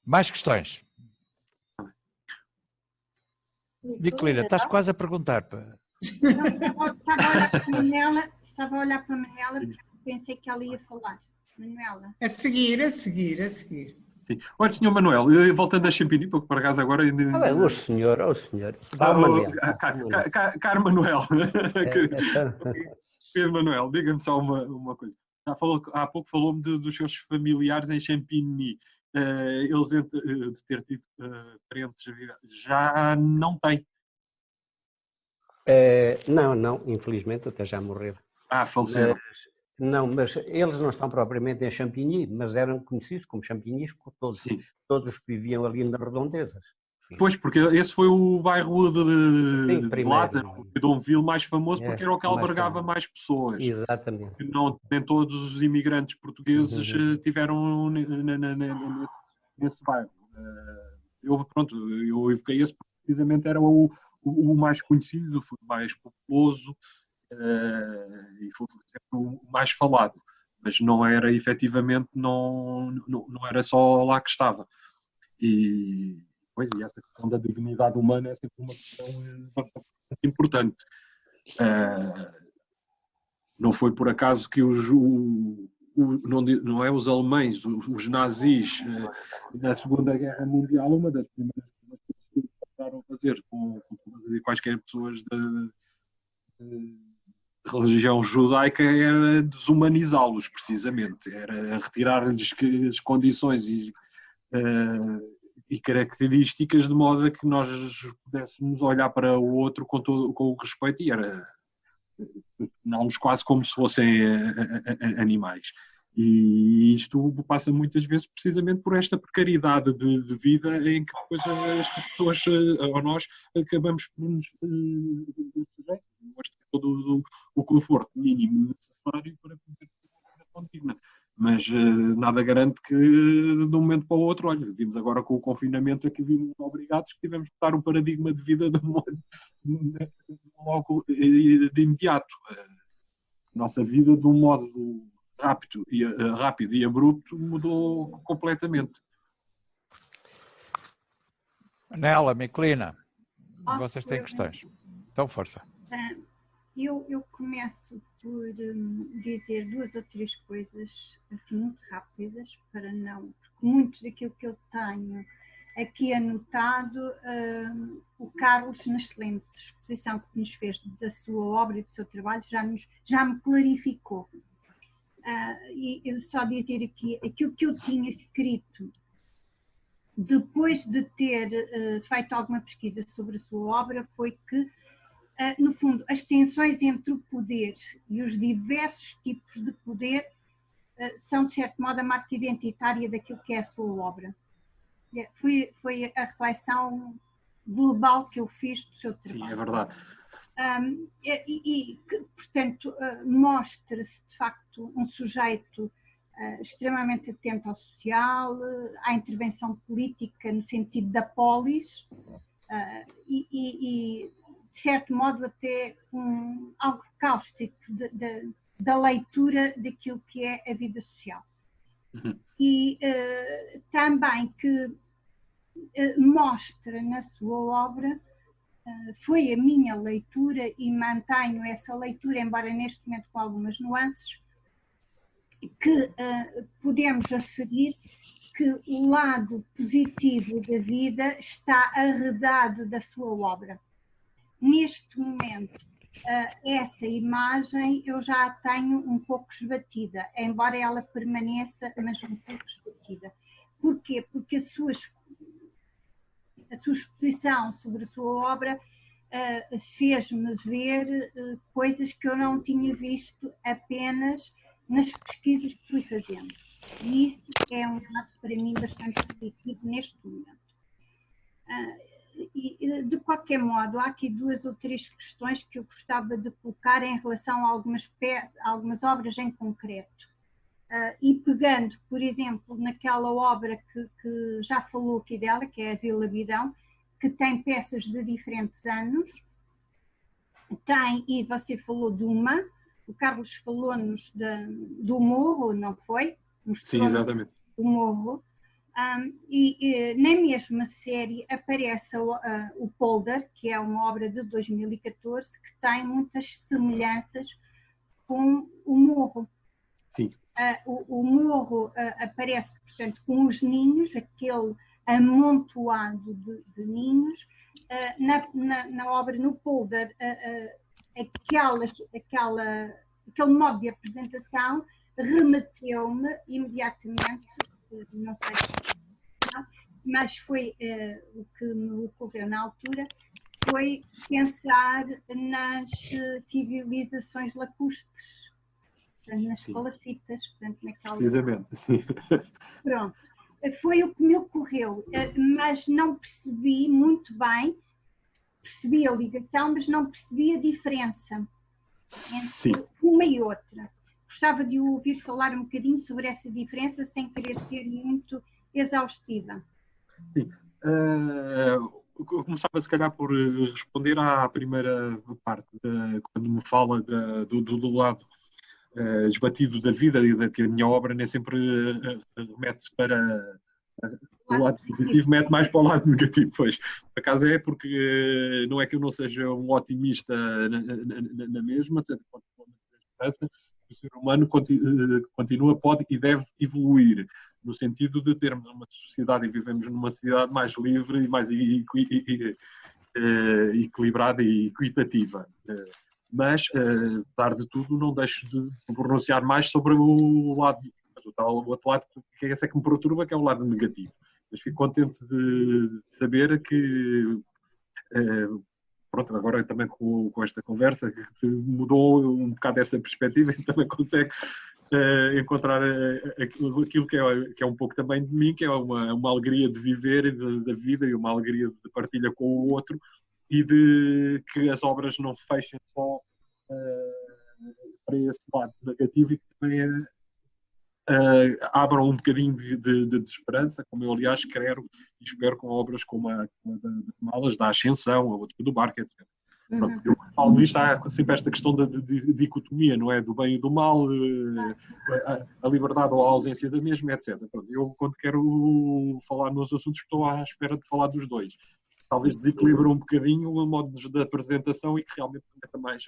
Mais questões? Miquelina, estás quase a perguntar. Estava a olhar para a Manuela porque pensei que ela ia falar. Manuela. A seguir. Sim. Olha, Sr. Manuel, voltando a Champigny, porque por acaso agora... bem, o senhor. Caro Manuel, Pedro Manuel, diga-me só uma coisa. Há pouco falou-me dos seus familiares em Champigny. Eles de ter tido parentes já não têm. Não, infelizmente até já morreram. Faleceram. Mas eles não estão propriamente em Champigny, mas eram conhecidos como Champignys, todos os que viviam ali nas redondezas. Pois, porque esse foi o bairro de Lázaro, de Donville mais famoso, porque era o que albergava mais pessoas. Exatamente. Nem todos os imigrantes portugueses tiveram nesse bairro. Eu evoquei esse porque precisamente era o mais conhecido, foi o mais populoso e foi sempre o mais falado. Mas não era, efetivamente, não era só lá que estava. E essa questão da dignidade humana é sempre uma questão muito importante. Não foi por acaso que não é os alemães, os nazis, na Segunda Guerra Mundial, uma das primeiras coisas que tentaram a fazer com todas e quaisquer pessoas de religião judaica era desumanizá-los, precisamente. Era retirar-lhes as condições e características de modo a que nós pudéssemos olhar para o outro com o respeito e era torná-los quase como se fossem animais. E isto passa muitas vezes precisamente por esta precariedade de vida em que depois estas pessoas, ou nós, acabamos por nos sujeitos. Hoje tem todo o conforto mínimo necessário para poder ter uma vida condigna. Mas nada garante que de um momento para o outro, olha, vimos agora com o confinamento a que vimos obrigados que tivemos que dar um paradigma de vida logo de imediato. Nossa vida de um modo rápido e abrupto mudou completamente. Manela, Miquelina, vocês têm questões? Então, força. Eu começo por dizer 2 ou 3 coisas assim muito rápidas, para não, porque muito daquilo que eu tenho aqui anotado, o Carlos, na excelente exposição que nos fez da sua obra e do seu trabalho, já me clarificou. E eu só dizer aqui, aquilo que eu tinha escrito depois de ter feito alguma pesquisa sobre a sua obra foi que, no fundo, as tensões entre o poder e os diversos tipos de poder são, de certo modo, a marca identitária daquilo que é a sua obra. Foi a reflexão global que eu fiz do seu trabalho. Sim, é verdade. Portanto, mostra-se, de facto, um sujeito extremamente atento ao social, à intervenção política no sentido da polis e de certo modo, até algo cáustico da leitura daquilo que é a vida social. E também que mostra na sua obra, foi a minha leitura e mantenho essa leitura, embora neste momento com algumas nuances, que podemos asseguir que o lado positivo da vida está arredado da sua obra. Neste momento, essa imagem eu já a tenho um pouco esbatida, embora ela permaneça, mas um pouco esbatida. Porquê? Porque a sua exposição sobre a sua obra fez-me ver coisas que eu não tinha visto apenas nas pesquisas que fui fazendo. E isso é um lado para mim bastante positivo neste momento. E, de qualquer modo, há aqui 2 ou 3 questões que eu gostava de colocar em relação a algumas obras em concreto. E pegando, por exemplo, naquela obra que já falou aqui dela, que é a Vila Bidão, que tem peças de diferentes anos, tem, e você falou de uma, o Carlos falou-nos do Morro, não foi? Sim, exatamente. Do Morro. Na mesma série aparece o Polder, que é uma obra de 2014, que tem muitas semelhanças com o Morro. Sim. O Morro aparece, portanto, com os ninhos, aquele amontoado de ninhos. Na obra, no Polder, aquele modo de apresentação remeteu-me imediatamente, não sei se, mas foi o que me ocorreu na altura, foi pensar nas civilizações lacustres, nas palafitas, portanto, naquela... Precisamente, sim. Pronto, foi o que me ocorreu, mas não percebi muito bem, percebi a ligação, mas não percebi a diferença entre uma e outra. Gostava de ouvir falar um bocadinho sobre essa diferença, sem querer ser muito exaustiva. Sim. Eu começava, se calhar, por responder à primeira parte, quando me fala do lado esbatido da vida e da que a minha obra nem sempre remete-se para o lado positivo, mete mais para o lado negativo. Pois, por acaso porque não é que eu não seja um otimista na mesma, o ser humano continua, pode e deve evoluir, no sentido de termos uma sociedade, e vivemos numa sociedade mais livre e mais equilibrada e equitativa. Mas, apesar de tudo, não deixo de pronunciar mais sobre o lado, o outro lado, que é esse que me perturba, que é o lado negativo. Mas fico contente de saber que, pronto, agora também com esta conversa, que mudou um bocado essa perspectiva e também consegue encontrar aquilo que é um pouco também de mim, que é uma alegria de viver da vida e uma alegria de partilha com o outro, e de que as obras não fechem só para esse lado negativo, e que também abram um bocadinho de esperança, como eu aliás quero e espero com obras como a Malas, da Ascensão, a outra do Barco, etc. Pronto, eu falo nisto, há sempre esta questão da dicotomia, não é? Do bem e do mal, a liberdade ou a ausência da mesma, etc. Pronto, eu, quando quero falar nos assuntos, estou à espera de falar dos dois. Talvez desequilibre um bocadinho o modo de apresentação e que realmente meta mais,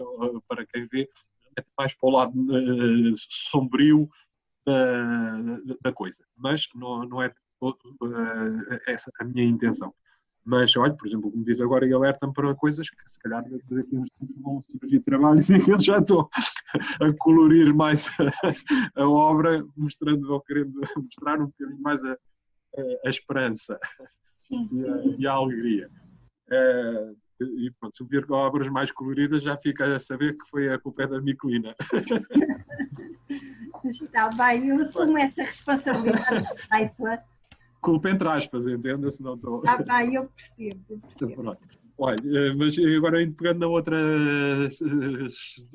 para quem vê, meta mais para o lado sombrio da coisa. Mas não é todo essa a minha intenção. Mas, olha, por exemplo, como diz agora, e alerta-me para coisas que se calhar daqui a uns tempos vão surgir trabalhos e que eu já estou a colorir mais a obra, mostrando ou querendo mostrar um bocadinho mais a esperança e a alegria. E pronto, se vir com obras mais coloridas, já fica a saber que foi a culpa da Miclina. Está bem, eu assumo essa responsabilidade. Culpa entre aspas, entenda-se, não estou... Está bem, eu percebo. Pronto. Olha, mas agora indo pegando na outras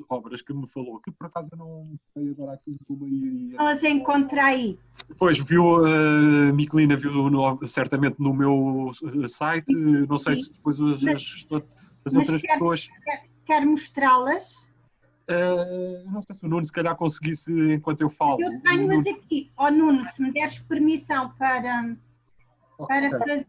obras que me falou, que por acaso eu não sei agora aqui como iria... Mas encontrei. Pois, viu, a Miclina viu certamente no meu site, não sei se depois as outras pessoas... Quer mostrá-las? Não sei se o Nuno se calhar conseguisse enquanto eu falo. Eu tenho, mas aqui, Nuno, se me deres permissão para fazer...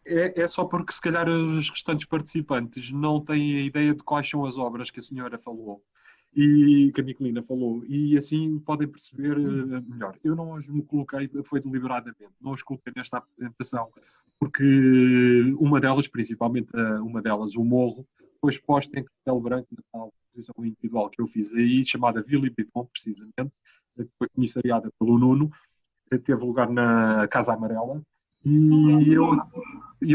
É só porque se calhar os restantes participantes não têm a ideia de quais são as obras que a senhora falou e que a Miclina falou, e assim podem perceber melhor. Eu não os me coloquei, foi deliberadamente, não os coloquei nesta apresentação, porque uma delas, principalmente uma delas, o Morro, foi exposta em Castelo Branco, na tal exposição individual que eu fiz aí, chamada Vila e Piton, precisamente, que foi comissariada pelo Nuno, teve lugar na Casa Amarela, e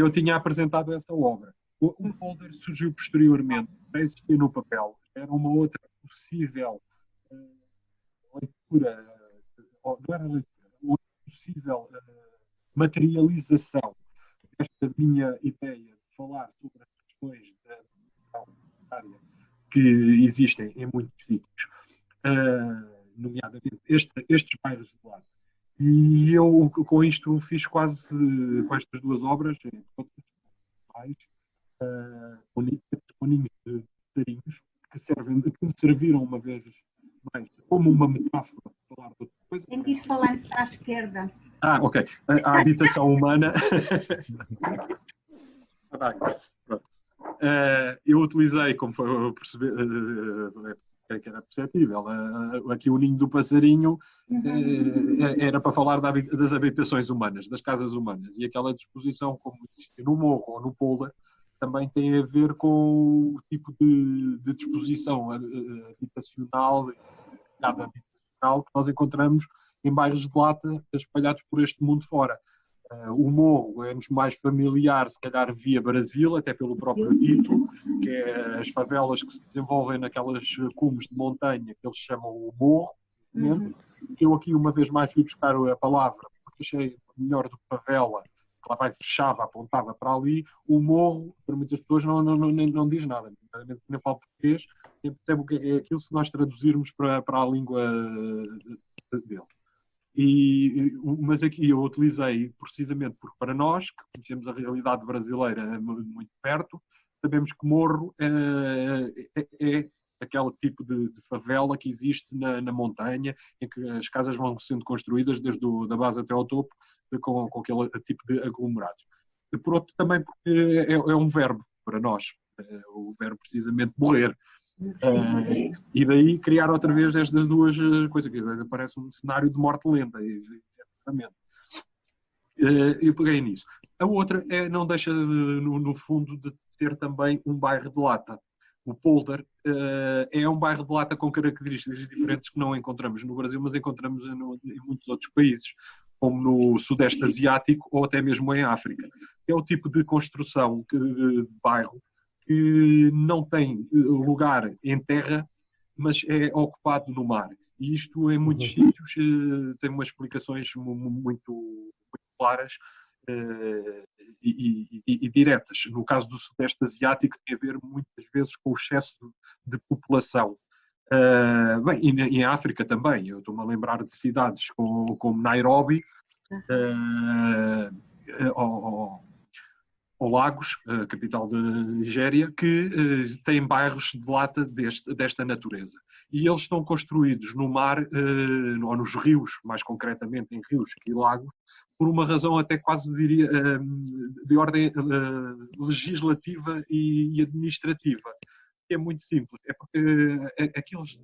eu tinha apresentado essa obra. O folder surgiu posteriormente, não existia no papel, era uma outra possível leitura, não era leitura, uma possível materialização desta minha ideia de falar sobre as questões da produção monetária que existem em muitos sítios, nomeadamente estes bairros do lado. E eu, com isto, fiz quase, com estas duas obras, com ninhos de tarinhos, que me serviram uma vez mais como uma metáfora para falar de outra coisa. Tem que ir falando para a esquerda. Ok. A habitação humana. Pronto. Eu utilizei, como foi perceber, que era perceptível, aqui o ninho do passarinho era para falar das habitações humanas, das casas humanas, e aquela disposição, como existe no morro ou no polder, também tem a ver com o tipo de disposição habitacional, habitacional que nós encontramos em bairros de lata espalhados por este mundo fora. O morro é-nos mais familiar, se calhar via Brasil, até pelo próprio título, que é as favelas que se desenvolvem naquelas cumes de montanha que eles chamam o morro. Eu aqui uma vez mais fui buscar a palavra, porque achei melhor do que favela, que lá vai, fechava, apontava para ali. O morro, para muitas pessoas, não diz nada, nem falo português, nem percebe o que é aquilo se nós traduzirmos para a língua dele. Mas aqui eu utilizei precisamente porque para nós, que conhecemos a realidade brasileira muito perto, sabemos que morro é aquele tipo de favela que existe na montanha, em que as casas vão sendo construídas desde da base até ao topo, com aquele tipo de aglomerados. E por outro também porque é um verbo para nós, o verbo precisamente morrer. E daí criar outra vez estas duas coisas, que parece um cenário de morte lenta, exatamente. Eu peguei nisso. A outra não deixa, no fundo, de ser também um bairro de lata. O polder é um bairro de lata com características diferentes que não encontramos no Brasil, mas encontramos em muitos outros países, como no Sudeste Asiático ou até mesmo em África. É o tipo de construção de bairro que não tem lugar em terra, mas é ocupado no mar. E isto em muitos sítios tem umas explicações muito claras e diretas. No caso do Sudeste Asiático tem a ver muitas vezes com o excesso de população. Bem, e em África também. Eu estou-me a lembrar de cidades como Nairobi, ou Lagos, a capital da Nigéria, que têm bairros de lata desta natureza. E eles estão construídos no mar, ou nos rios, mais concretamente em rios e lagos, por uma razão até quase, diria, de ordem legislativa e administrativa. É muito simples, é porque aqueles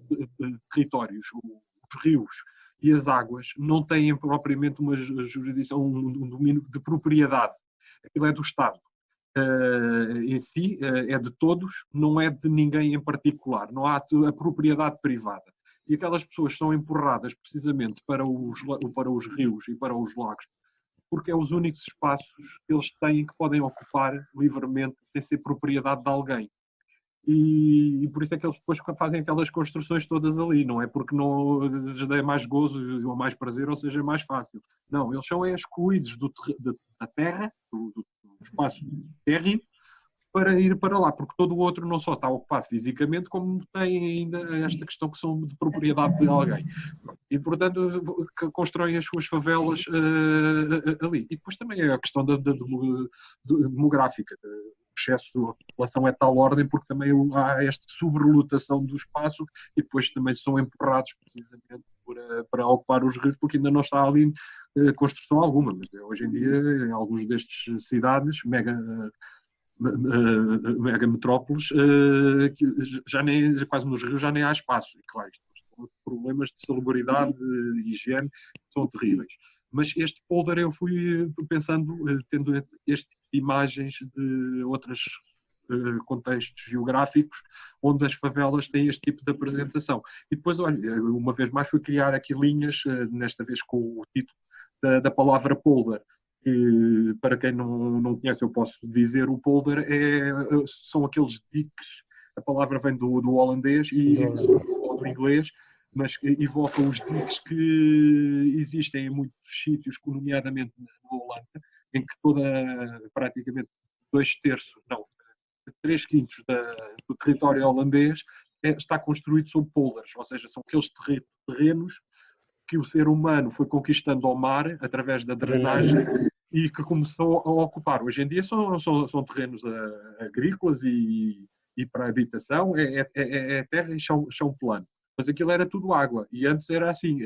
territórios, os rios e as águas, não têm propriamente uma jurisdição, um domínio de propriedade. Aquilo é do Estado. Em si, é de todos, não é de ninguém em particular. Não há a propriedade privada. E aquelas pessoas são empurradas precisamente para os rios e para os lagos, porque é os únicos espaços que eles têm que podem ocupar livremente, sem ser propriedade de alguém. E por isso é que eles depois fazem aquelas construções todas ali, não é porque não lhes dê mais gozo ou mais prazer ou seja mais fácil. Não, eles são excluídos da terra, do espaço térreo, para ir para lá, porque todo o outro não só está ocupado fisicamente, como tem ainda esta questão que são de propriedade de alguém. E, portanto, constroem as suas favelas ali. E depois também é a questão da demográfica. O excesso de população é de tal ordem porque também há esta sobrelotação do espaço e depois também são empurrados precisamente para ocupar os rios, porque ainda não está ali construção alguma. Mas hoje em dia, em algumas destas cidades, mega metrópoles, quase nos rios já nem há espaço. E claro, os problemas de salubridade e higiene são terríveis. Mas este polder eu fui pensando, tendo este tipo de imagens de outros contextos geográficos onde as favelas têm este tipo de apresentação. E depois, olha, uma vez mais fui criar aqui linhas, nesta vez com o título da palavra polder. Que, para quem não conhece, eu posso dizer, o polder são aqueles diques, a palavra vem do holandês ou do inglês, mas evoca os diques que existem em muitos sítios, nomeadamente na Holanda, em que praticamente 3/5 do território holandês está construído sob polders, ou seja, são aqueles terrenos que o ser humano foi conquistando ao mar através da drenagem e que começou a ocupar. Hoje em dia são terrenos agrícolas e para habitação, é terra e chão plano. Mas aquilo era tudo água. E antes era assim.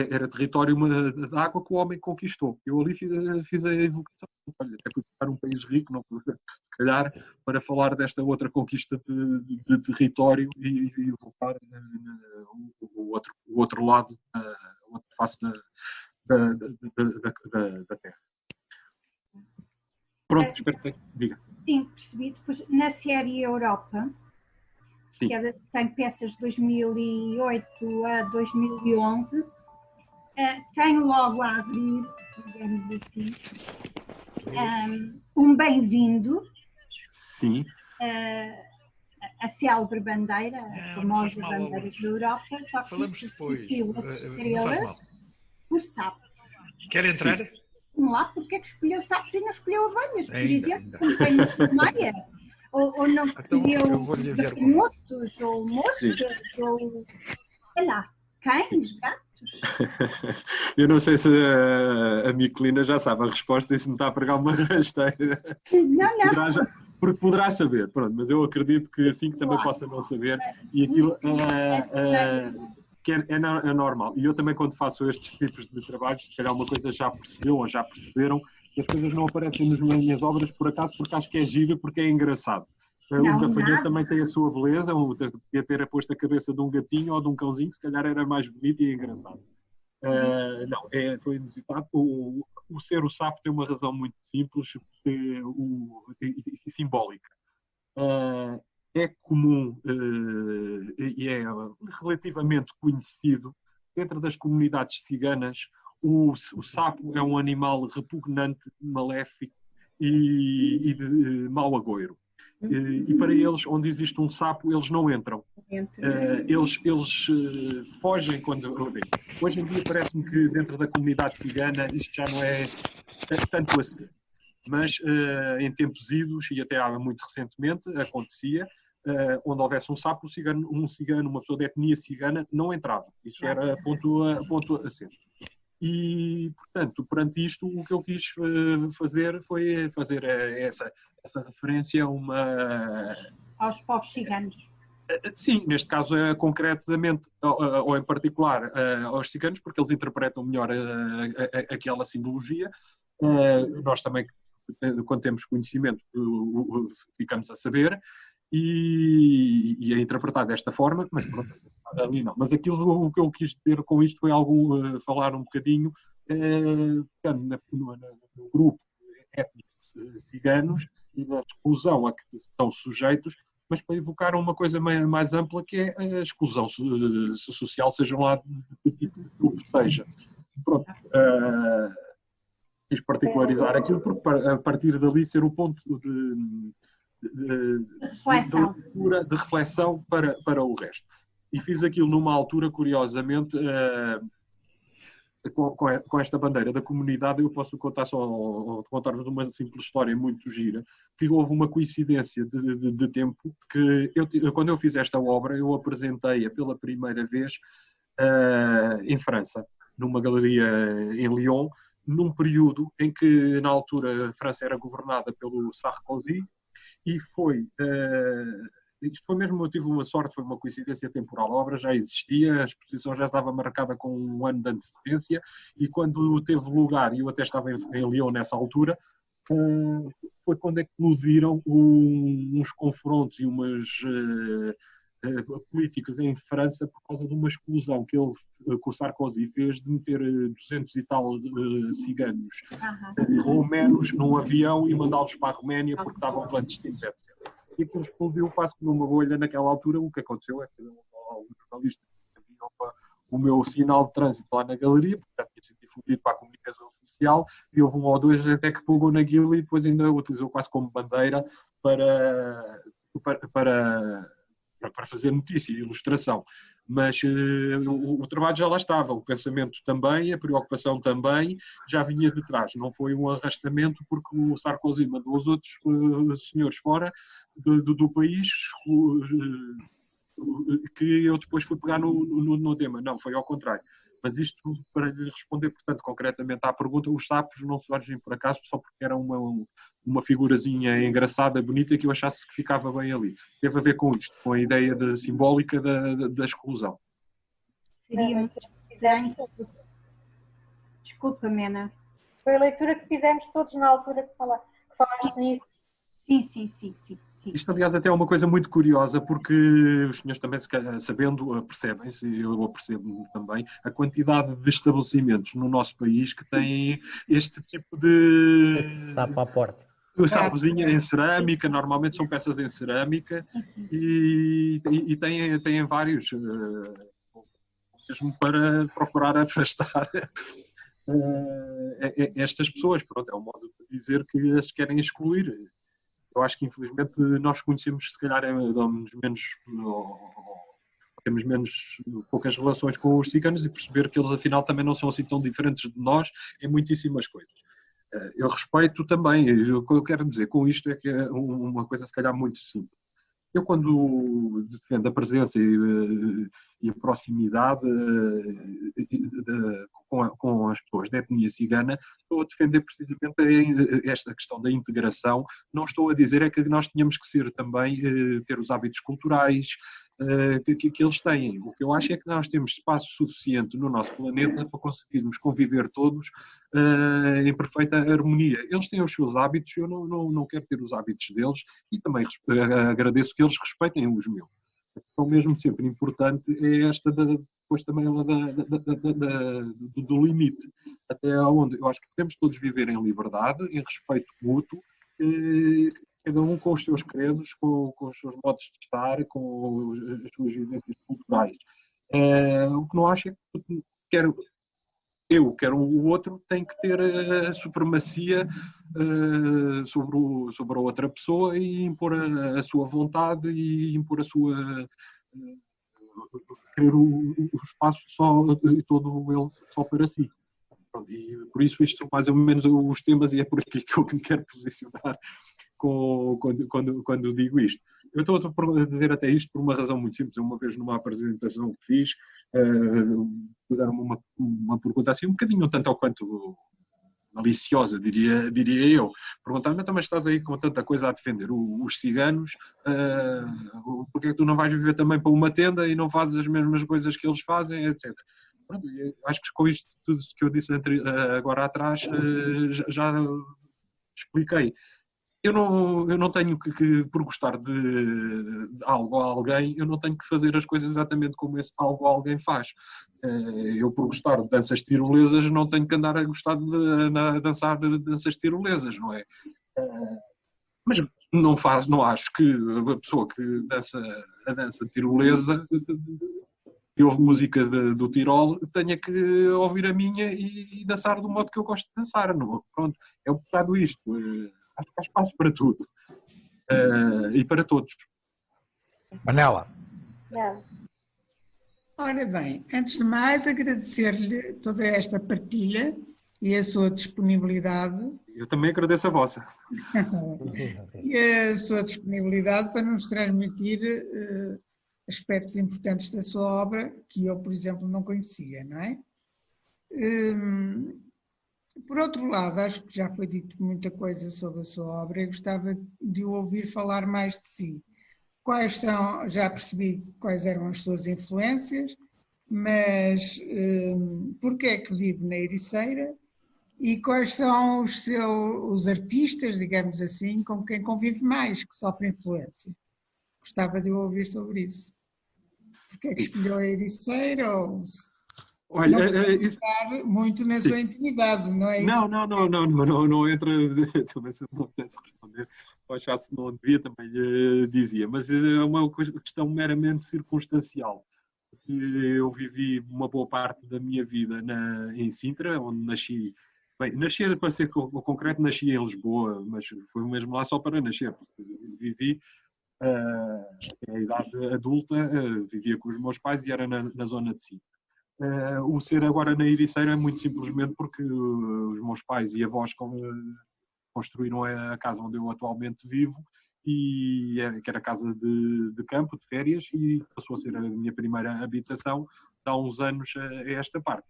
era território da água que o homem conquistou. Eu ali fiz a evocação. Olha, até fui buscar um país rico, não, se calhar, para falar desta outra conquista de território e evocar o outro lado, a outra face da Terra. Pronto, espero que diga. Sim, percebi. Depois, na série Europa, Sim. que tem peças de 2008 a 2011, tem logo a abrir, digamos assim, um bem-vindo. Sim. A célebre bandeira, a famosa bandeira da Europa, só que falamos depois. As estrelas por sapos. Quer entrar? Sim. Vamos lá, porque é que escolheu sapos e não escolheu abelhas, por Ainda. exemplo, como tem no Maia? Ou não escolheu gafanhotos, ou moscas, ou sei lá, cães, gatos? Eu não sei se a Michelina já sabe a resposta e se me está a pregar uma rasteira. Não. Porque poderá saber, pronto, mas eu acredito que assim que também possa não saber, e aquilo que é normal. E eu também, quando faço estes tipos de trabalhos, se calhar uma coisa já percebeu ou já perceberam, que as coisas não aparecem nas minhas obras por acaso, porque acho que é giro, porque é engraçado. Um gafanhoto também tem a sua beleza, podia ter posto a cabeça de um gatinho ou de um cãozinho, se calhar era mais bonito e engraçado. Não, foi inusitado. O ser o sapo tem uma razão muito simples e simbólica. É comum e é relativamente conhecido dentro das comunidades ciganas. O sapo é um animal repugnante, maléfico e de mau agouro. E para eles, onde existe um sapo, eles não entram. Eles fogem quando... Hoje em dia parece-me que dentro da comunidade cigana isto já não é tanto assim. Mas em tempos idos, e até há muito recentemente, acontecia, onde houvesse um sapo, um cigano, uma pessoa de etnia cigana, não entrava. Isso era ponto assente. E, portanto, perante isto, o que eu quis fazer foi fazer essa referência aos povos ciganos. Sim, neste caso concretamente, ou em particular, aos ciganos, porque eles interpretam melhor aquela simbologia. Nós também, quando temos conhecimento, ficamos a saber e a interpretar desta forma, mas pronto, ali não. Mas aquilo o que eu quis dizer com isto foi falar um bocadinho no grupo étnico ciganos e da exclusão a que estão sujeitos, mas para evocar uma coisa mais ampla, que é a exclusão social, seja lá de que tipo de grupo seja. Pronto. Quis particularizar aquilo, porque a partir dali ser o ponto de reflexão para o resto. E fiz aquilo numa altura, curiosamente, com esta bandeira da comunidade. Eu posso contar-vos uma simples história muito gira, que houve uma coincidência de tempo que, quando eu fiz esta obra, eu apresentei-a pela primeira vez em França, numa galeria em Lyon, num período em que, na altura, a França era governada pelo Sarkozy, e isto foi mesmo, eu tive uma sorte, foi uma coincidência temporal. A obra já existia, a exposição já estava marcada com um ano de antecedência, e quando teve lugar, e eu até estava em Lyon nessa altura, foi quando eclodiram uns confrontos e políticos em França por causa de uma exclusão que o Sarkozy fez de meter 200 e tal ciganos romenos num avião e mandá-los para a Roménia porque estavam clandestinos, etc. E aquilo explodiu quase como uma bolha naquela altura. O que aconteceu é que alguns jornalistas viam o meu sinal de trânsito lá na galeria, porque já tinha sido difundido para a comunicação social, e houve um ou dois até que pegou naquilo e depois ainda utilizou quase como bandeira para fazer notícia e ilustração. Mas o trabalho já lá estava, o pensamento também, a preocupação também já vinha de trás. Não foi um arrastamento porque o Sarkozy mandou os outros senhores fora do país que eu depois fui pegar no tema. Não, foi ao contrário. Mas isto para lhe responder, portanto, concretamente à pergunta, os sapos não surgem por acaso só porque era uma figurazinha engraçada, bonita, que eu achasse que ficava bem ali. Teve a ver com isto, com a ideia simbólica da exclusão. Tenho. Desculpa, Mena. Foi a leitura que fizemos todos na altura que falaste nisso. Sim. Isto, aliás, até é uma coisa muito curiosa, porque os senhores também, sabendo, percebem-se, e eu percebo também, a quantidade de estabelecimentos no nosso país que têm este tipo de... Sapo à porta. Sapozinha em cerâmica, normalmente são peças em cerâmica, e têm vários, mesmo para procurar afastar estas pessoas. Pronto, é um modo de dizer que as querem excluir. Eu acho que, infelizmente, nós conhecemos, se calhar, temos poucas relações com os ciganos, e perceber que eles, afinal, também não são assim tão diferentes de nós em muitíssimas coisas. Eu respeito também, o que eu quero dizer com isto é que é uma coisa, se calhar, muito simples. Eu, quando defendo a presença e a proximidade com as pessoas da etnia cigana, estou a defender precisamente esta questão da integração. Não estou a dizer é que nós tínhamos que ser também, ter os hábitos culturais que eles têm. O que eu acho é que nós temos espaço suficiente no nosso planeta para conseguirmos conviver todos em perfeita harmonia. Eles têm os seus hábitos, eu não quero ter os hábitos deles, e também agradeço que eles respeitem os meus. A questão mesmo sempre importante é esta depois também do limite, até onde eu acho que podemos todos viver em liberdade, em respeito mútuo, cada um com os seus credos, com os seus modos de estar, com as suas vivências culturais. O que não acho é que quero o outro, tem que ter a supremacia sobre a outra pessoa e impor a sua vontade e impor a sua... querer o espaço todo ele só para si. E por isso isto são mais ou menos os temas, e é por aqui que eu me quero posicionar quando digo isto. Eu estou a dizer até isto por uma razão muito simples. Uma vez, numa apresentação que fiz, fizeram-me uma pergunta assim, um bocadinho tanto ao quanto maliciosa, diria eu. Perguntaram-me, então, mas estás aí com tanta coisa a defender os ciganos, porque é que tu não vais viver também para uma tenda e não fazes as mesmas coisas que eles fazem, etc. Pronto, acho que com isto tudo que eu disse agora atrás, já expliquei. Eu não tenho que, por gostar de algo a alguém, eu não tenho que fazer as coisas exatamente como esse algo a alguém faz. Eu, por gostar de danças tirolesas, não tenho que andar a gostar de dançar danças tirolesas, não é? Mas não acho que a pessoa que dança a dança tirolesa, que ouve música do Tirol, tenha que ouvir a minha e dançar do modo que eu gosto de dançar. Não? Pronto, é um bocado isto. Acho que há espaço para tudo e para todos. Manela. Ora bem, antes de mais agradecer-lhe toda esta partilha e a sua disponibilidade. Eu também agradeço a vossa. E a sua disponibilidade para nos transmitir aspectos importantes da sua obra que eu, por exemplo, não conhecia, não é? Por outro lado, acho que já foi dito muita coisa sobre a sua obra e gostava de o ouvir falar mais de si. Já percebi quais eram as suas influências, mas porquê é que vive na Ericeira e quais são os artistas, digamos assim, com quem convive mais, que sofre influência? Gostava de o ouvir sobre isso. Porquê é que escolheu a Ericeira ou... Olha, não entrar muito na sua intimidade, não é isso? Não entra, também se não pudesse responder, ou achasse que não devia, também lhe dizia, mas é uma questão meramente circunstancial. Eu vivi uma boa parte da minha vida em Sintra, onde nasci. Bem, nasci, para ser concreto, nasci em Lisboa, mas foi mesmo lá só para nascer, porque vivi a idade adulta, vivia com os meus pais e era na zona de Sintra. O ser agora na Ericeira é muito simplesmente porque os meus pais e avós construíram a casa onde eu atualmente vivo, que era a casa de campo, de férias, e passou a ser a minha primeira habitação há uns anos a esta parte.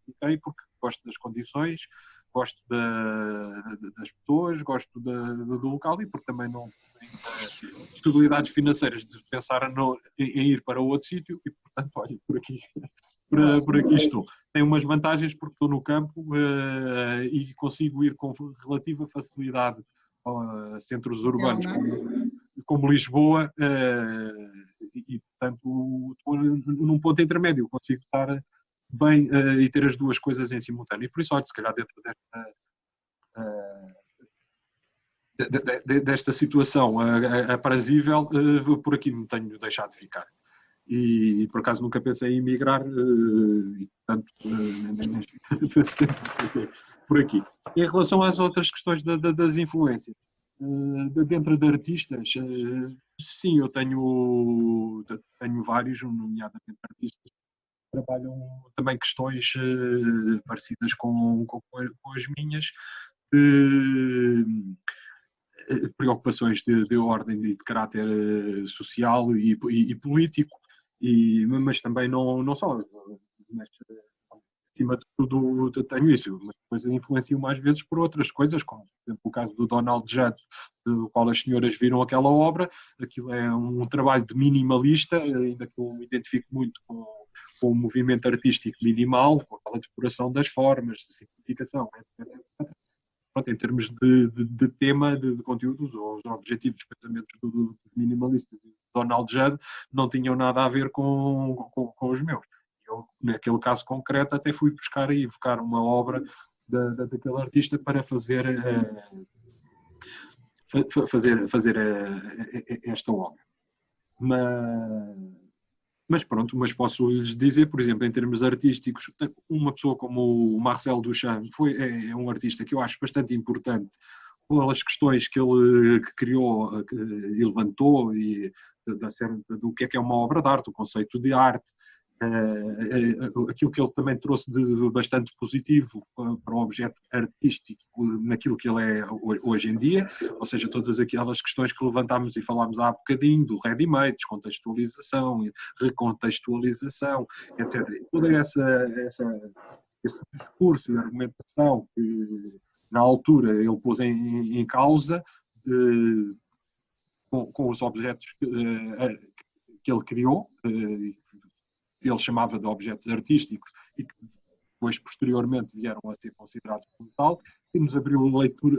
Fiquei porque gosto das condições, gosto das pessoas, gosto do local, e porque também não tenho possibilidades financeiras de pensar em ir para outro sítio, e portanto, olha, por aqui por aqui estou. Tem umas vantagens porque estou no campo e consigo ir com relativa facilidade a centros urbanos como Lisboa e, portanto, estou num ponto intermédio, consigo estar bem e ter as duas coisas em simultâneo. E por isso, olha, se calhar dentro desta situação aprazível, por aqui me tenho deixado de ficar. E por acaso nunca pensei em emigrar, e portanto, por aqui. Em relação às outras questões das influências, dentro de artistas, sim, eu tenho vários, nomeadamente artistas que trabalham também questões parecidas com as minhas, preocupações de ordem de caráter social e político, mas também não só, mas acima de tudo tenho isso, mas depois influencio mais vezes por outras coisas, como por exemplo o caso do Donald Judd, do qual as senhoras viram aquela obra. Aquilo é um trabalho de minimalista, ainda que eu me identifico muito com o movimento artístico minimal, com aquela depuração das formas, de simplificação, etc. Pronto, em termos de tema, de conteúdos, os objetivos dos pensamentos do minimalista de Donald Judd não tinham nada a ver com os meus. Eu, naquele caso concreto, até fui buscar e evocar uma obra daquele artista para fazer esta obra. Mas pronto, mas posso-lhes dizer, por exemplo, em termos artísticos, uma pessoa como o Marcel Duchamp é um artista que eu acho bastante importante pelas questões que ele criou e levantou, e do que é uma obra de arte, o conceito de arte, aquilo que ele também trouxe de bastante positivo para o objeto artístico naquilo que ele é hoje em dia, ou seja, todas aquelas questões que levantámos e falámos há bocadinho, do ready-made, descontextualização, recontextualização, etc. E todo esse discurso e argumentação que na altura ele pôs em causa com os objetos que ele criou, ele chamava de objetos artísticos e que depois, posteriormente, vieram a ser considerados como tal, e nos abriu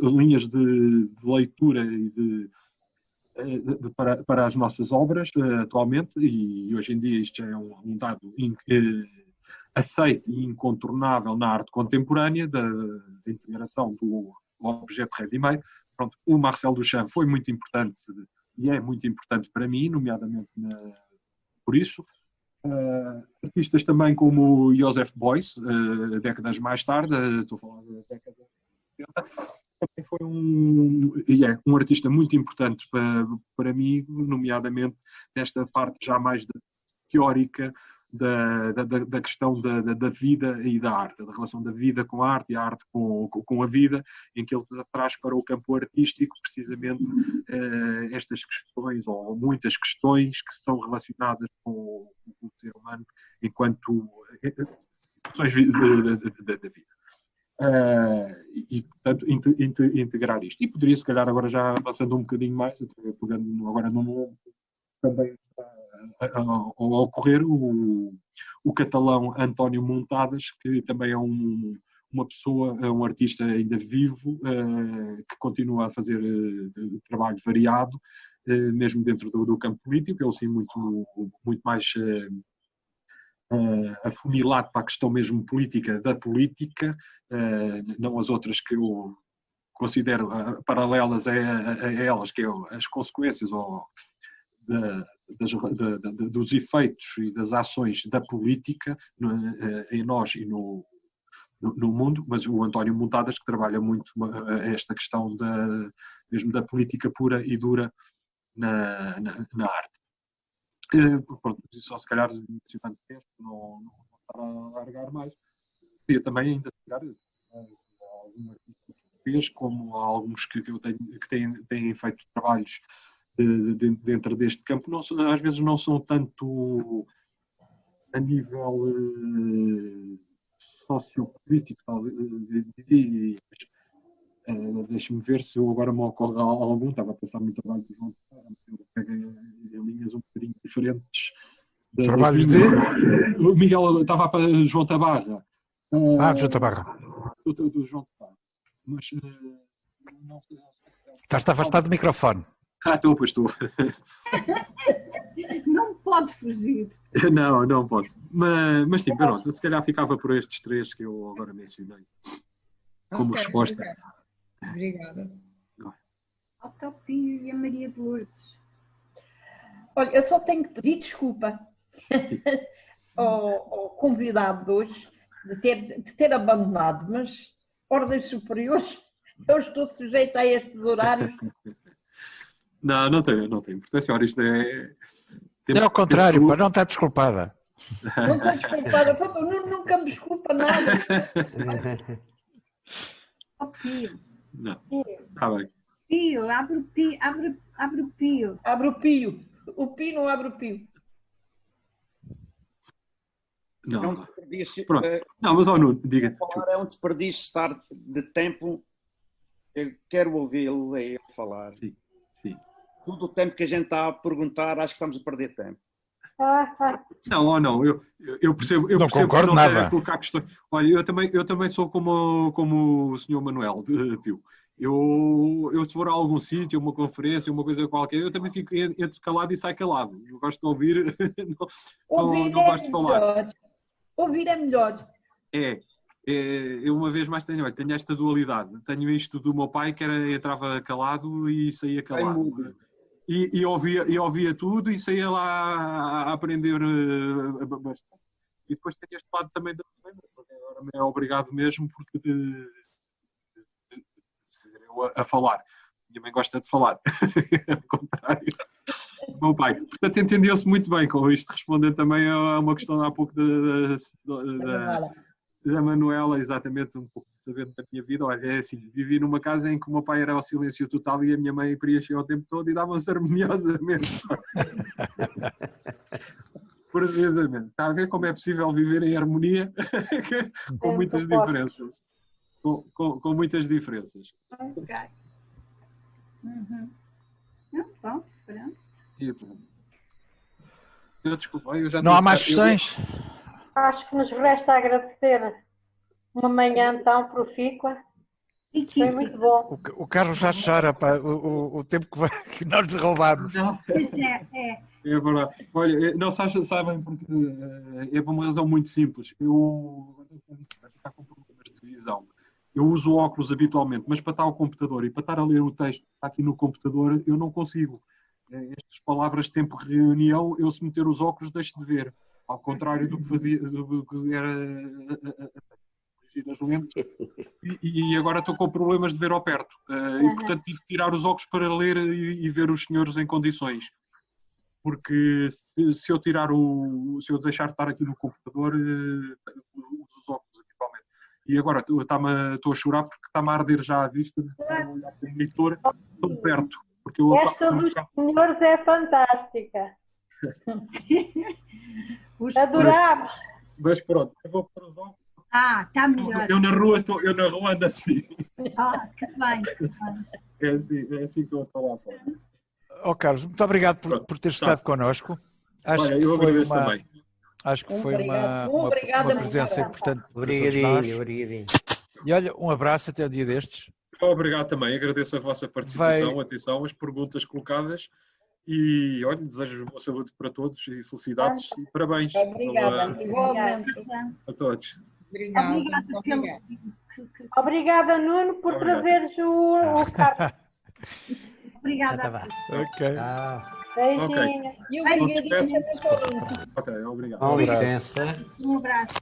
linhas de leitura e para as nossas obras atualmente, e hoje em dia isto já é um dado aceito e incontornável na arte contemporânea, da integração do objeto ready-made. Pronto, o Marcel Duchamp foi muito importante e é muito importante para mim, nomeadamente por isso. Artistas também como o Joseph Beuys, décadas mais tarde, estou a falar da década de 70, também foi um artista muito importante para mim, nomeadamente nesta parte já mais teórica da questão da vida e da arte, da relação da vida com a arte e a arte com a vida, em que ele traz para o campo artístico precisamente estas questões, ou muitas questões que estão relacionadas com o ser humano enquanto questões da vida. E, portanto, integrar isto. E poderia, se calhar, agora já avançando um bocadinho mais, pegando agora no nome, também a ocorrer o catalão António Montadas, que também é uma pessoa, um artista ainda vivo, que continua a fazer trabalho variado, mesmo dentro do campo político, ele sim muito mais afunilado para a questão mesmo política da política, não as outras que eu considero paralelas a elas, que é as consequências dos efeitos e das ações da política em nós e no mundo, mas o António Montadas, que trabalha muito esta questão mesmo da política pura e dura na arte. Pronto, só se calhar, mencionando tempo, não estar a largar mais. Queria também ainda chegar algum artista português, como alguns que têm feito trabalhos dentro deste campo, às vezes não são tanto a nível sociopolítico, deixe-me ver se eu agora me ocorre algum. Estava a pensar no trabalho do João Ferreira, eu peguei em linhas um bocadinho diferentes Trabalhos de? O Miguel estava para João Tabarra. João Tabarra. Do João Tabarra. Mas não sei. Estás afastado do microfone. Pois estou. Não pode fugir. Não posso. Mas sim, pronto, se calhar ficava por estes 3 que eu agora mencionei. Como resposta. Obrigada. Ao Topinho e a Maria de Lourdes. Olha, eu só tenho que pedir desculpa ao convidado de hoje de ter abandonado, mas ordens superiores, eu estou sujeita a estes horários. Não tem importância. Ora, isto é... É ao contrário, pá, não está desculpada. Não estou desculpada, pronto, nunca me desculpa nada. Ao Pio. Não, está bem. Pio, abre o Pio, abre o Pio. Abre o Pio. O Pio não abre o Pio. Não. É um desperdício. Pronto. Não, mas Nuno, diga. Falar é um desperdício estar de tempo. Eu quero ouvi-lo a ele falar. Sim. Todo o tempo que a gente está a perguntar, acho que estamos a perder tempo. Não, eu percebo. Não concordo nada. Colocar questões. Olha, eu também sou como o Sr. Manuel de Pio. Eu se for a algum sítio, uma conferência, uma coisa qualquer, eu também fico entre calado e sai calado. Eu gosto de ouvir, não gosto de falar. Ouvir é melhor. Eu uma vez mais tenho esta dualidade. Tenho isto do meu pai, que entrava calado e saía calado. E ouvia tudo e saía lá a aprender bastante. E depois tenho este lado também da minha mãe, porque agora me é obrigado mesmo porque eu a falar. Minha mãe gosta de falar. Ao contrário. O meu pai. Portanto, entendeu-se muito bem com isto, respondendo também a uma questão há pouco da Manuela, exatamente, um pouco de saber da minha vida. Olha, é assim, vivi numa casa em que o meu pai era ao silêncio total e a minha mãe preenchia o tempo todo e dava-se harmoniosamente. Precisamente. Está a ver como é possível viver em harmonia com muitas diferenças. Com muitas diferenças. Ok. Não, pronto. Desculpa, eu já não há mais questões? Acho que nos resta agradecer uma manhã tão profícua. Foi muito bom. O Carlos já chora, pá, o tempo que nós lhe roubámos. Pois é. É verdade. Olha, não sabem porque é por uma razão muito simples. Eu vou ficar com problemas de visão. Eu uso óculos habitualmente, mas para estar ao computador e para estar a ler o texto que está aqui no computador, eu não consigo. Estas palavras tempo reunião, eu se meter os óculos deixo de ver. Ao contrário do que fazia, do que era corrigir as lentes. E agora estou com problemas de ver ao perto. E portanto tive que tirar os óculos para ler e ver os senhores em condições. Porque se eu deixar de estar aqui no computador, uso os óculos habitualmente. E agora estou a chorar porque está-me a arder já a vista de olhar para o monitor tão perto. Porque esta dos senhores é fantástica. Adorámos. Mas pronto, eu vou para os óculos. Está melhor. Eu na rua ando assim. Que bem. É assim que eu estou lá fora. Carlos, muito obrigado por ter estado connosco. Acho que foi uma presença importante para todos nós. E olha, um abraço até o dia destes. Obrigado também, agradeço a vossa participação, atenção, as perguntas colocadas e olha, desejo boa saúde para todos e felicidades e parabéns. Obrigada, igualmente a todos. Obrigada, Nuno, por trazeres o Carlos. Obrigada. Ok. Beijinho. E obrigadinho. Ok, obrigado. Com licença. Um abraço.